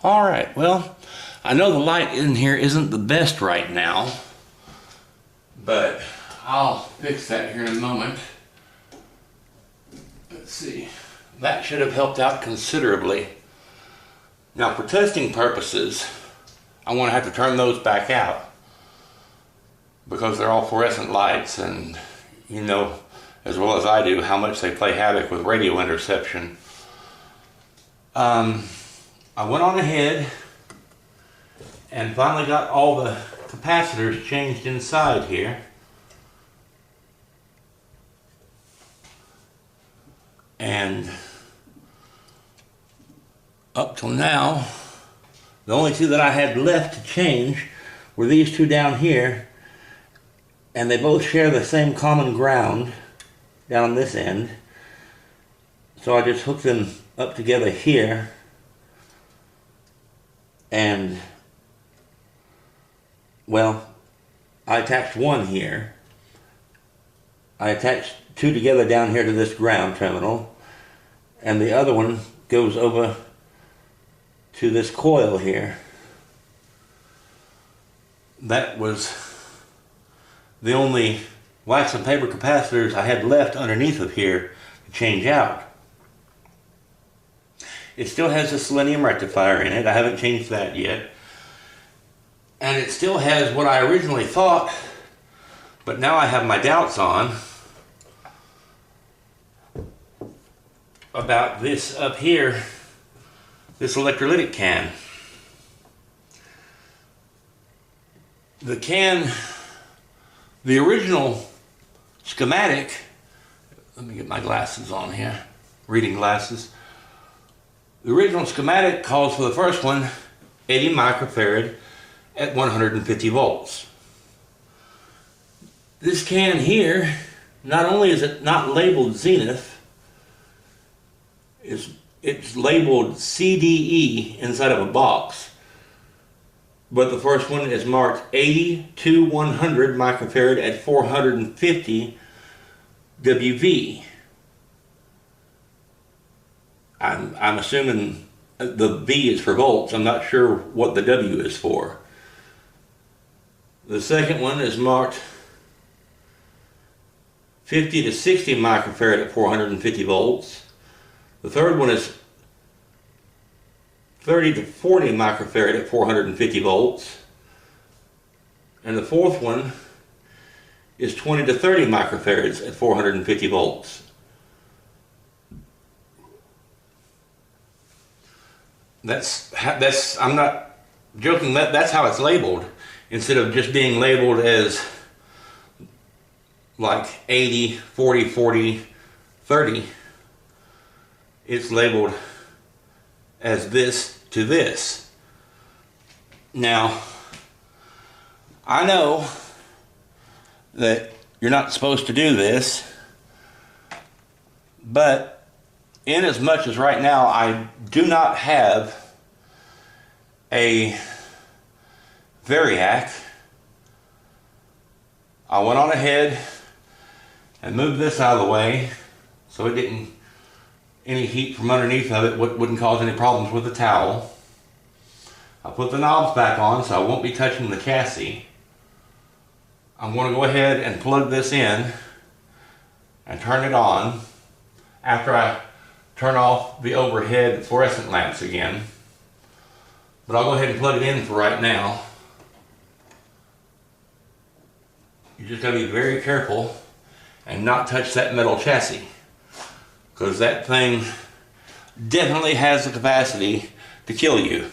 Alright, well, I know the light in here isn't the best right now, but I'll fix that here in a moment. Let's see. That should have helped out considerably. Now for testing purposes, I want to have to turn those back out because they're all fluorescent lights, and you know as well as I do how much they play havoc with radio interception. I went on ahead and finally got all the capacitors changed inside here. And up till now, the only two that I had left to change were these two down here, and they both share the same common ground down this end. So I just hooked them up together here, and well, I attached one here. I attached two together down here to this ground terminal, and the other one goes over to this coil here. That was the only wax and paper capacitors I had left underneath of here to change out. It still has a selenium rectifier in it. I haven't changed that yet. And it still has what I originally thought, but now I have my doubts on about this up here, this electrolytic can. The original schematic, let me get my glasses on here, reading glasses. The original schematic calls for the first one 80 microfarad at 150 volts. This can here, not only is it not labeled Zenith, it's labeled CDE inside of a box, but the first one is marked 80 to 100 microfarad at 450 WV. I'm assuming the V is for volts. I'm not sure what the W is for. The second one is marked 50 to 60 microfarad at 450 volts. The third one is 30 to 40 microfarad at 450 volts. And the fourth one is 20 to 30 microfarads at 450 volts. I'm not joking, that's how it's labeled, instead of just being labeled as like 80, 40, 40, 30. It's labeled as this to this. Now, I know that you're not supposed to do this, but in as much as right now I do not have a variac, I went on ahead and moved this out of the way so it didn't, any heat from underneath of it wouldn't cause any problems with the towel. I put the knobs back on so I won't be touching the chassis. I'm going to go ahead and plug this in and turn it on after I turn off the overhead fluorescent lamps again. But I'll go ahead and plug it in for right now. You just got to be very careful and not touch that metal chassis, because that thing definitely has the capacity to kill you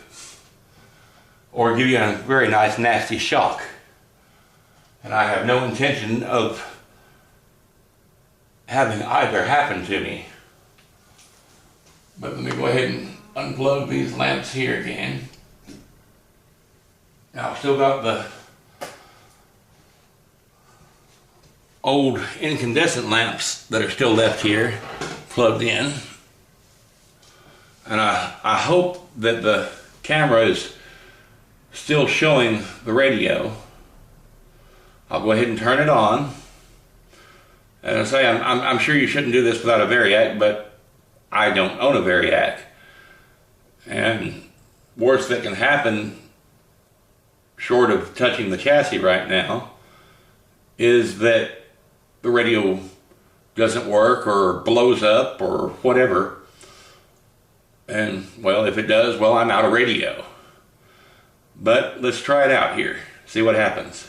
or give you a very nice nasty shock. And I have no intention of having either happen to me. But let me go ahead and unplug these lamps here again. Now I've still got the old incandescent lamps that are still left here plugged in. And I hope that the camera is still showing the radio. I'll go ahead and turn it on. And I say, I'm sure you shouldn't do this without a variac, but I don't own a variac. And worst that can happen, short of touching the chassis right now, is that the radio doesn't work or blows up or whatever. And, well, if it does, well, I'm out of radio. But let's try it out here, see what happens.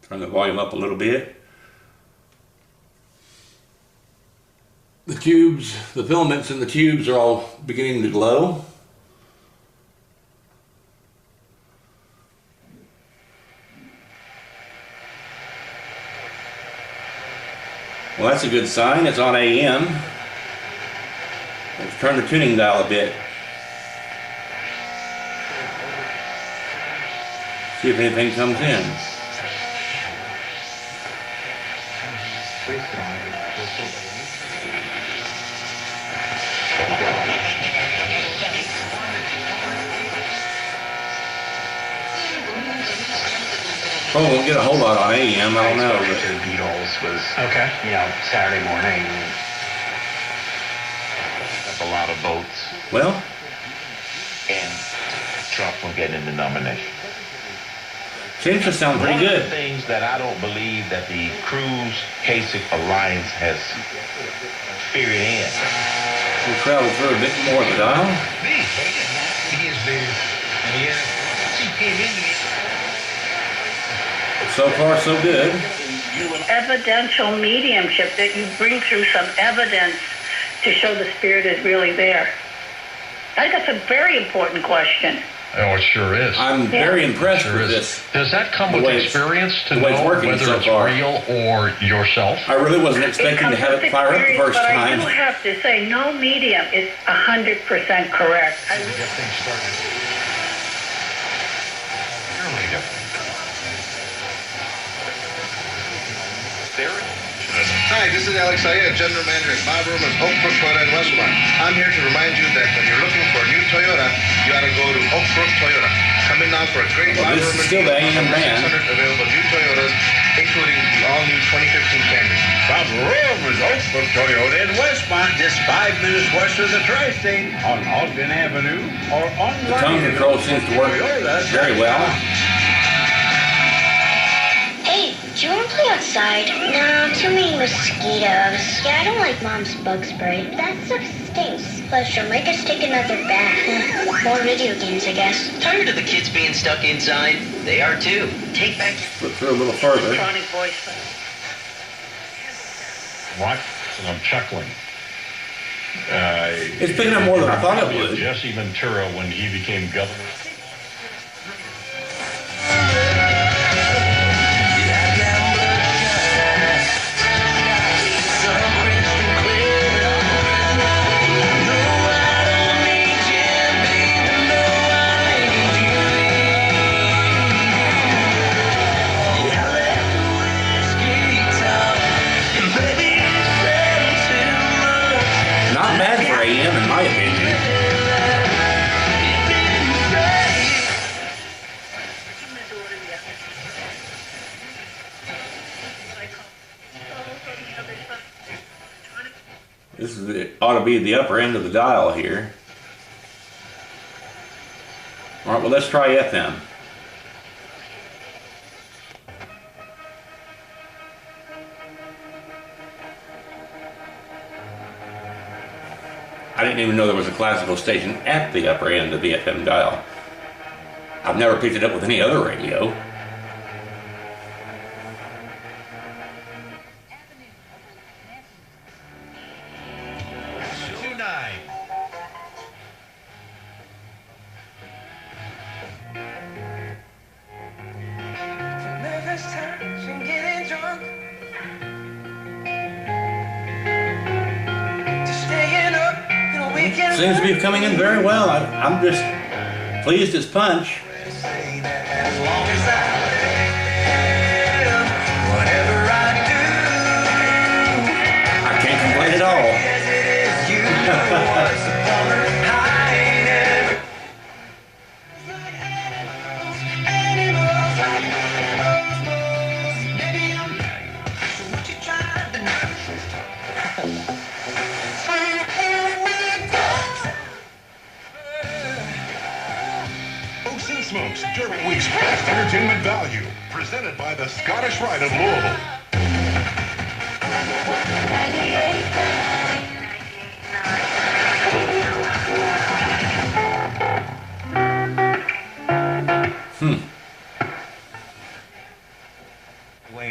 Turn the volume up a little bit. The tubes, the filaments in the tubes are all beginning to glow. Well, that's a good sign. It's on AM. Let's turn the tuning dial a bit. See if anything comes in. Oh, we'll get a whole lot on AM, I don't know. To the Beatles was, okay, you know, Saturday morning. Up a lot of votes. Well, and Trump will get in the nomination. seems to sound pretty good. One of the things that I don't believe that the Cruz Kasich alliance has figured in. We'll travel through a bit more of the dial. So far, so good. Evidential mediumship, that you bring through some evidence to show the spirit is really there. I think that's a very important question. Oh, it sure is. I'm very impressed with this. Does that come with experience to know whether it's real or yourself? I really wasn't expecting to have it fire up the first time. But I do have to say, no medium is 100% correct. Get things started. Really different. Hi, this is Alex Ayed, General Manager at Bob Roman's Oak Brook Toyota in Westmont. I'm here to remind you that when you're looking for a new Toyota, you ought to go to Oak Brook Toyota. Coming now for a great Bob this Roman is still the AM band. 600 available new Toyotas, including the all-new 2015 Camry. Bob Roman's Oak Brook Toyota in Westmont, just 5 minutes west of the Tri-State on Ogden Avenue or online. The tone control seems to work very well. Hey, do you want to play outside? No, too many mosquitoes. Yeah, I don't like Mom's bug spray. That stuff stinks. Plus, she'll make us take another bath. More video games, I guess. Tired of the kids being stuck inside? They are too. Take back Flip through a little further. Electronic voice. What? And I'm chuckling. It's picking up more than I thought it would. Jesse Ventura when he became governor. Not bad for AM, in my opinion. This is ought to be the upper end of the dial here. All right, well, let's try FM. I didn't even know there was a classical station at the upper end of the FM dial. I've never picked it up with any other radio. Seems to be coming in very well. I'm just pleased as punch. I can't complain at all. Smokes during week's best entertainment value. Presented by the Scottish Rite of Louisville.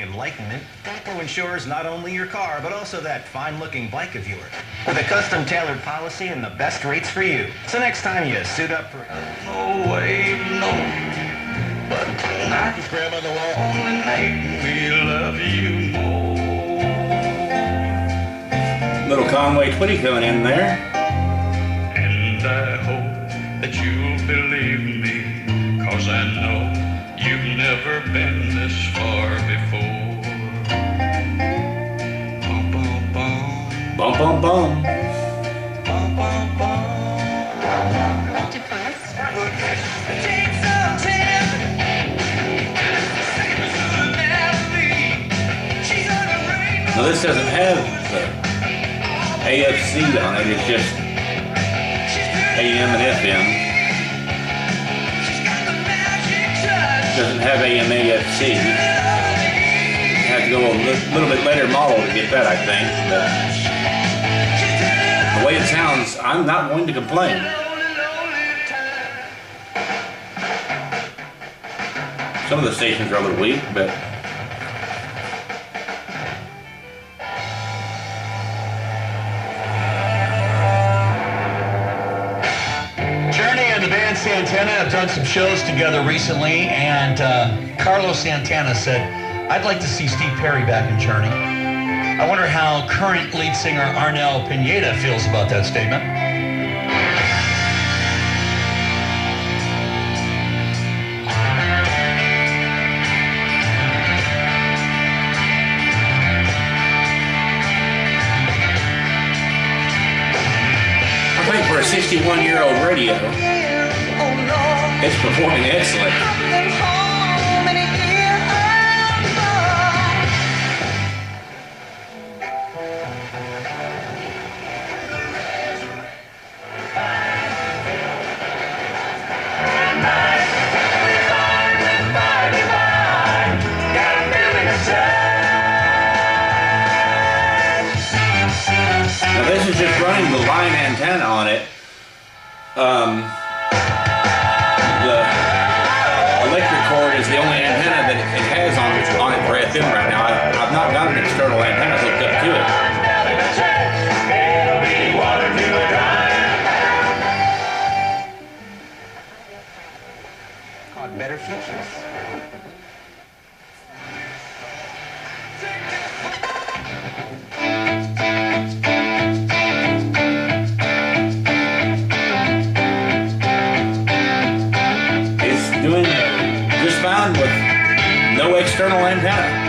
Enlightenment, Geico insures not only your car, but also that fine-looking bike of yours. With a custom-tailored policy and the best rates for you. So next time you suit up for... No way, no. But tonight, Grandmother will only make me love you more. Little Conway Twitty coming in there. And I hope that you'll believe me, 'cause I know you've never been this far before. Bum, bum, bum. Bum, bum, bum. Bum, bum, bum. Take some time. Now this doesn't have the AFC on it, it's just AM and FM. Doesn't have AM AFC. You have to go a little bit later model to get that, I think. But the way it sounds, I'm not going to complain. Some of the stations are a little weak, but Santana have done some shows together recently, and Carlos Santana said, "I'd like to see Steve Perry back in Journey." I wonder how current lead singer Arnel Pineda feels about that statement. I think for a 61-year-old radio, it's performing excellent. Now this is just running the line antenna on it. The electric cord is the only antenna that it has on it for FM right now. I've not got an external antenna hooked up to it. Called Better Futures. Doing just fine with no external antenna.